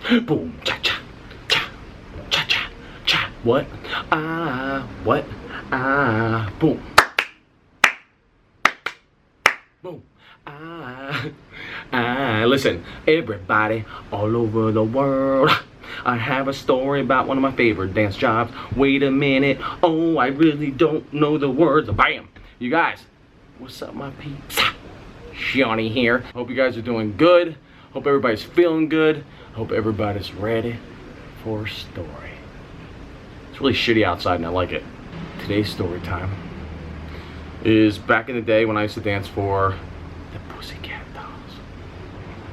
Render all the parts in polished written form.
Boom, cha cha, cha, cha cha, cha. What? What? Boom. Boom. Listen, everybody all over the world. I have a story about one of my favorite dance jobs. Wait a minute. Oh, I really don't know the words. Bam. You guys, what's up, my peeps? Shawnee here. Hope you guys are doing good. Hope everybody's feeling good. Hope everybody's ready for a story. It's really shitty outside and I like it. Today's story time is back in the day when I used to dance for the Pussycat Dolls.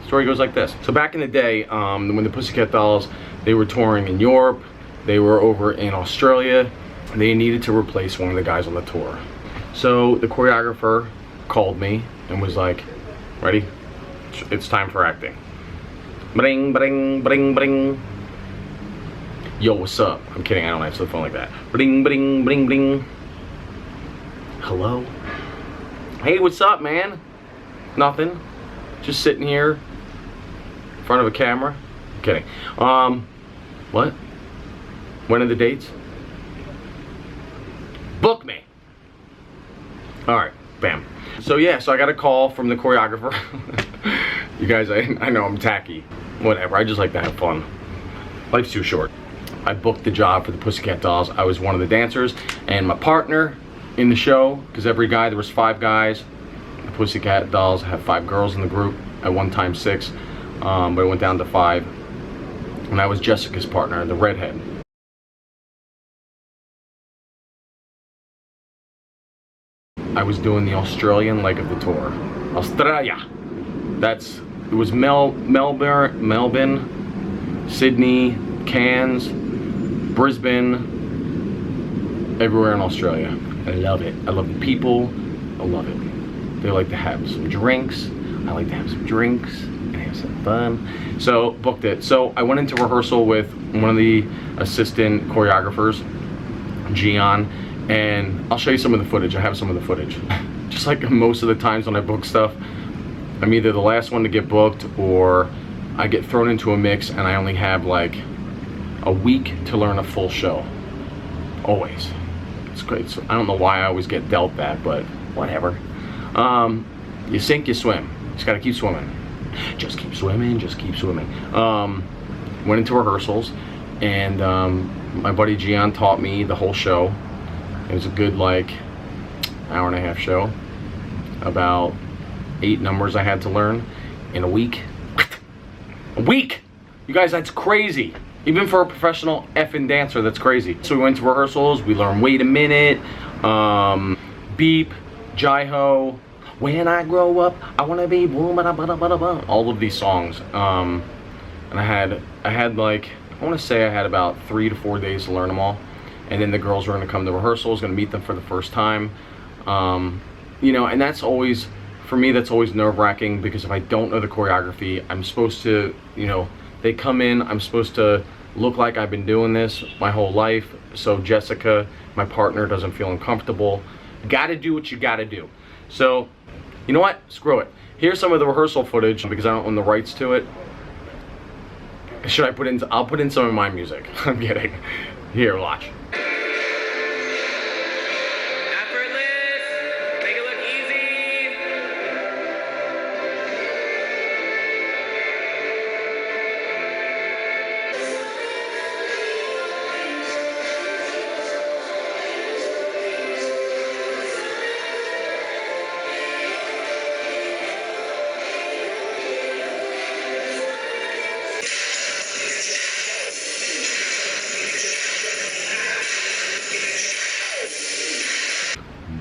The story goes like this. So back in the day, when the Pussycat Dolls, they were touring in Europe, they were over in Australia, they needed to replace one of the guys on the tour. So the choreographer called me and was like, ready? It's time for acting. Bring, bring, bring, bring. Yo, what's up? I'm kidding, I don't answer the phone like that. Bring, bring, bring, bring. Hello? Hey, what's up, man? Nothing. Just sitting here in front of a camera. I'm kidding. What? When are the dates? Book me. Alright, bam. So yeah, so I got a call from the choreographer. You guys, I know I'm tacky. Whatever, I just like to have fun. Life's too short. I booked the job for the Pussycat Dolls. I was one of the dancers, and my partner in the show, because every guy, there was 5 guys. The Pussycat Dolls had 5 girls in the group, at one time 6, but it went down to 5. And I was Jessica's partner, the redhead. I was doing the Australian leg of the tour. Australia. It was Melbourne, Sydney, Cairns, Brisbane, everywhere in Australia. I love it. I love the people. I love it. They like to have some drinks. I like to have some drinks and have some fun. So booked it. So I went into rehearsal with one of the assistant choreographers, Gian, and I'll show you some of the footage. I have some of the footage. Just like most of the times when I book stuff, I'm either the last one to get booked or I get thrown into a mix and I only have like a week to learn a full show. Always. It's great. So I don't know why I always get dealt that, but whatever. You sink, you swim. You just gotta keep swimming. Just keep swimming, just keep swimming. Went into rehearsals and my buddy Gian taught me the whole show. It was a good like hour-and-a-half show. About 8 numbers I had to learn in a week. A week! You guys, that's crazy. Even for a professional effing dancer, that's crazy. So we went to rehearsals, we learned Wait a Minute, Beep, Jai-Ho, When I Grow Up, I Wanna Be Boom, ba da ba da ba da ba. All of these songs. And I had like, I wanna say I had about 3 to 4 days to learn them all. And then the girls were gonna come to rehearsals, gonna meet them for the first time. You know, and that's always, for me, that's always nerve-wracking because if I don't know the choreography, I'm supposed to, you know, they come in, I'm supposed to look like I've been doing this my whole life, so Jessica, my partner, doesn't feel uncomfortable. Gotta do what you gotta do. So, you know what? Screw it. Here's some of the rehearsal footage because I don't own the rights to it. Should I put in, I'll put in some of my music. I'm kidding. Here, watch.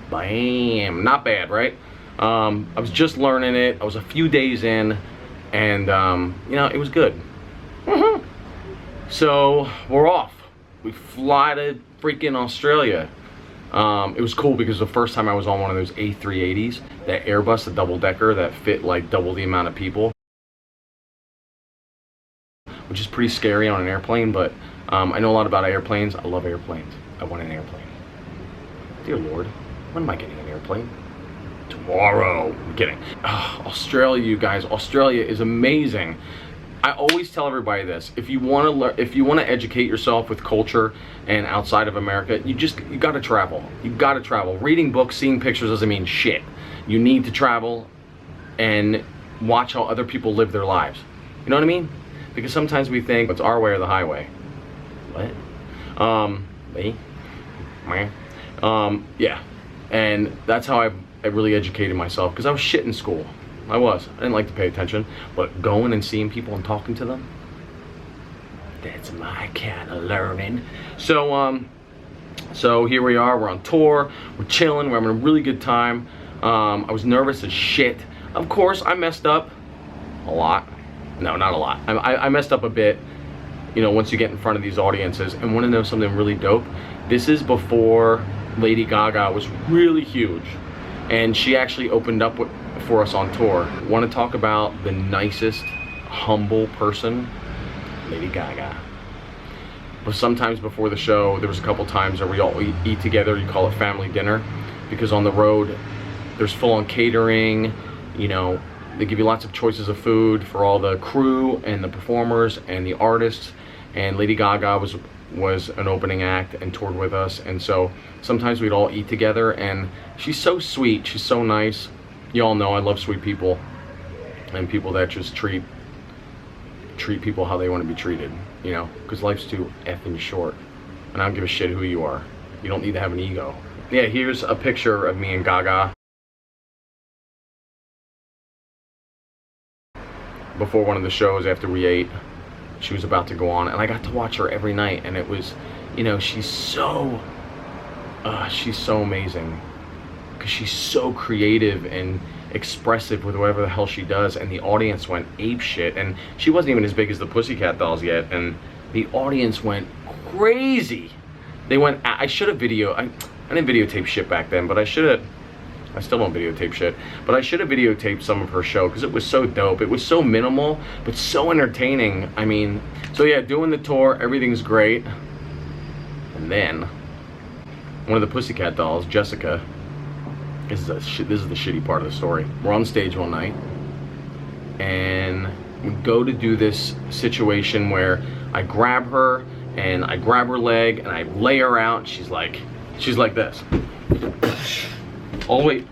Bam, not bad, right? I was just learning it. I was a few days in, and you know, it was good. So we're off. We fly to freaking Australia. It was cool because the first time I was on one of those A380s, that Airbus, the double-decker that fit like double the amount of people, which is pretty scary on an airplane, but I know a lot about airplanes. I love airplanes. I want an airplane. Dear Lord, when am I getting an airplane? Tomorrow. I'm kidding. Australia, you guys. Australia is amazing. I always tell everybody this: if you want to learn, if you want to educate yourself with culture and outside of America, you got to travel. You got to travel. Reading books, seeing pictures doesn't mean shit. You need to travel and watch how other people live their lives. You know what I mean? Because sometimes we think it's our way or the highway. What? Me? Yeah. And that's how I really educated myself, because I was shit in school. I didn't like to pay attention, but going and seeing people and talking to them, that's my kind of learning. So so here we are, we're on tour, we're chilling, we're having a really good time. I was nervous as shit. Of course, I messed up a lot. No, not a lot. I messed up a bit, you know, once you get in front of these audiences. And want to know something really dope? This is before Lady Gaga was really huge, and she actually opened up for us on tour. Want to talk about the nicest, humble person? Lady Gaga. But sometimes before the show, there was a couple times where we all eat together. You call it family dinner, because on the road there's full-on catering. You know, they give you lots of choices of food for all the crew and the performers and the artists. And Lady Gaga was an opening act and toured with us, and so sometimes we'd all eat together. And she's so sweet, she's so nice. You all know I love sweet people and people that just treat people how they want to be treated, you know, because life's too effing short, and I don't give a shit who you are. You don't need to have an ego. Yeah, here's a picture of me and Gaga before one of the shows after we ate. She was about to go on, and I got to watch her every night, and it was, you know, she's so amazing, because she's so creative and expressive with whatever the hell she does, and the audience went ape shit. And she wasn't even as big as the Pussycat Dolls yet, and the audience went crazy. They went, I should have I didn't videotape shit back then, but I still don't videotape shit, but I should have videotaped some of her show, because it was so dope. It was so minimal, but so entertaining. I mean, so yeah, doing the tour, everything's great. And then, one of the Pussycat Dolls, Jessica, this is the shitty part of the story. We're on stage one night, and we go to do this situation where I grab her, and I grab her leg, and I lay her out, and she's like this. All the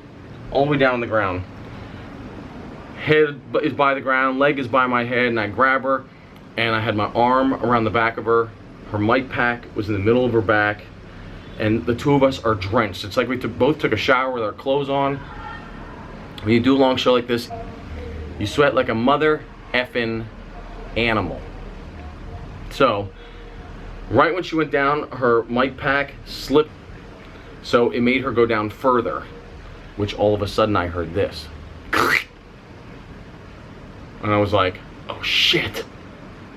way down on the ground. Head is by the ground, leg is by my head, and I grab her, and I had my arm around the back of her. Her mic pack was in the middle of her back, and the two of us are drenched. It's like we both took a shower with our clothes on. When you do a long show like this, you sweat like a mother effing animal. So, right when she went down, her mic pack slipped, so it made her go down further, which all of a sudden I heard this. And I was like, oh shit.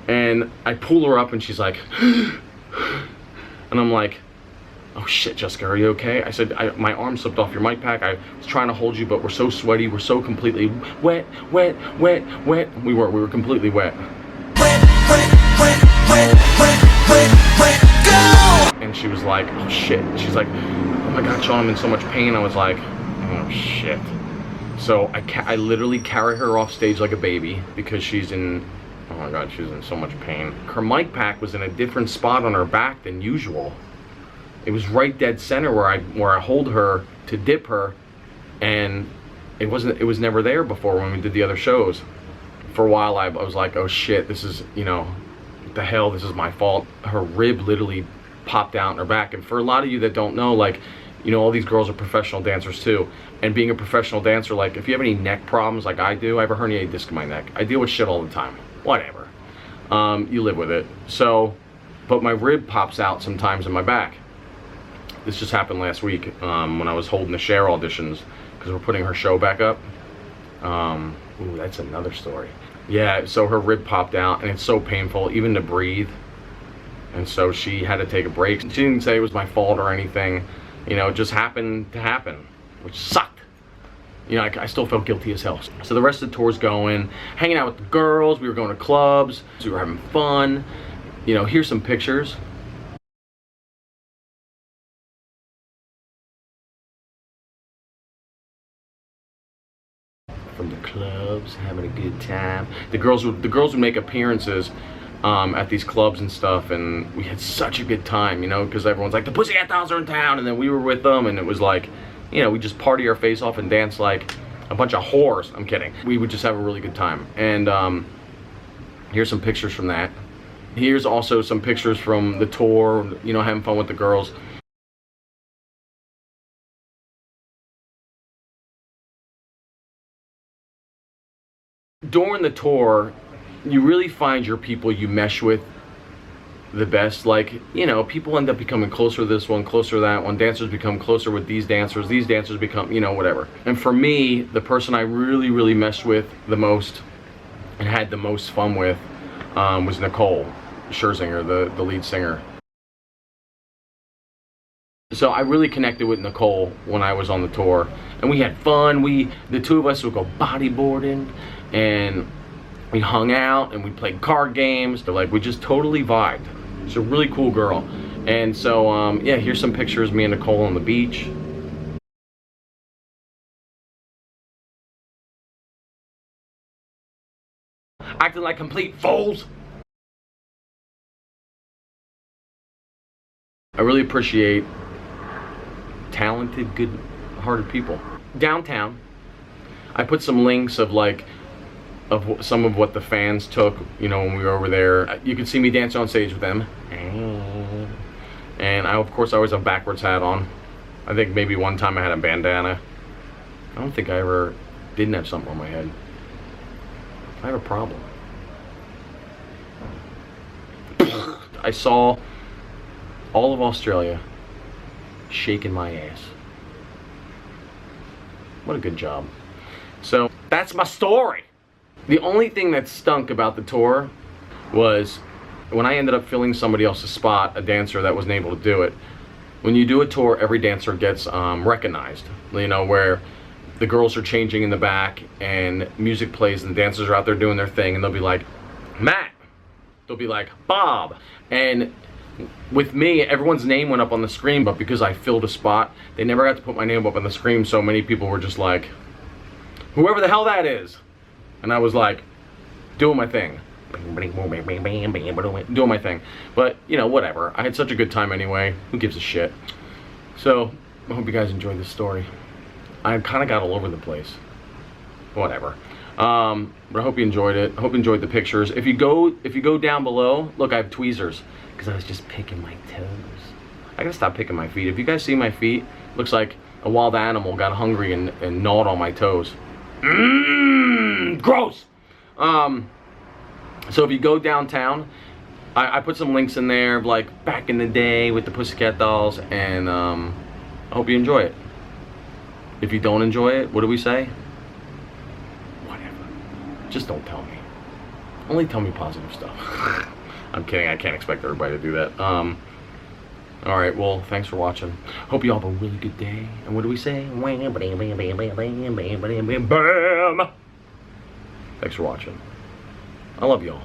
And I pull her up, and she's like, and I'm like, oh shit, Jessica, are you okay? I said, my arm slipped off your mic pack. I was trying to hold you, but we're so sweaty. We're so completely wet. We were completely wet. And she was like, oh shit. She's like, oh my God, Sean, I'm in so much pain. I was like, oh shit. So I literally carry her off stage like a baby, because she's in, oh my God, she's in so much pain. Her mic pack was in a different spot on her back than usual. It was right dead center where I hold her to dip her, and it was never there before when we did the other shows. For a while I was like, oh shit, this is, you know, what the hell, this is my fault. Her rib literally popped out in her back. And for a lot of you that don't know, like, you know, all these girls are professional dancers too. And being a professional dancer, like, if you have any neck problems like I do, I have a herniated disc in my neck. I deal with shit all the time. Whatever. You live with it. So, but my rib pops out sometimes in my back. This just happened last week when I was holding the Cher auditions, because we're putting her show back up. Ooh, that's another story. Yeah, so her rib popped out, and it's so painful, even to breathe. And so she had to take a break. She didn't say it was my fault or anything. You know, it just happened to happen, which sucked. You know, I still felt guilty as hell. So the rest of the tour's going, hanging out with the girls. We were going to clubs. So we were having fun. You know, here's some pictures. From the club. clubs, having a good time. The girls would make appearances at these clubs and stuff, and we had such a good time, you know, because everyone's like, the Pussycat Dolls are in town, and then we were with them, and it was like, you know, we just party our face off and dance like a bunch of whores. I'm kidding. We would just have a really good time. And here's some pictures from that. Here's also some pictures from the tour, you know, having fun with the girls. During the tour, you really find your people you mesh with the best. Like, you know, people end up becoming closer to this one, closer to that one. Dancers become closer with these dancers become, you know, whatever. And for me, the person I really meshed with the most and had the most fun with was Nicole Scherzinger, the lead singer. So I really connected with Nicole when I was on the tour, and we had fun. The two of us would go bodyboarding, and we hung out, and we played card games. Like, we just totally vibed. She's a really cool girl. And so, yeah, here's some pictures of me and Nicole on the beach. Acting like complete fools. I really appreciate talented, good-hearted people. Downtown, I put some links of like, of some of what the fans took, you know, when we were over there. You can see me dancing on stage with them. And of course I always have a backwards hat on. I think maybe one time I had a bandana. I don't think I ever didn't have something on my head. I have a problem. I saw all of Australia shaking my ass. What a good job. So that's my story. The only thing that stunk about the tour was when I ended up filling somebody else's spot, a dancer that wasn't able to do it. When you do a tour, every dancer gets recognized, you know, where the girls are changing in the back and music plays and the dancers are out there doing their thing, and they'll be like, Matt. They'll be like, Bob. And with me, everyone's name went up on the screen, but because I filled a spot, they never got to put my name up on the screen, so many people were just like, whoever the hell that is. And I was like, doing my thing. Doing my thing. But, you know, whatever. I had such a good time anyway. Who gives a shit? So, I hope you guys enjoyed this story. I kind of got all over the place. Whatever. But I hope you enjoyed it. I hope you enjoyed the pictures. If you go down below, look, I have tweezers because I was just picking my toes. I gotta stop picking my feet. If you guys see my feet, looks like a wild animal got hungry and gnawed on my toes. Gross. So if you go downtown, I put some links in there of like back in the day with the Pussycat Dolls, and I hope you enjoy it. If you don't enjoy it, what do we say? Just don't tell me. Only tell me positive stuff. I'm kidding, I can't expect everybody to do that. Alright, well, thanks for watching. Hope you all have a really good day. And what do we say? Bam! Thanks for watching. I love y'all.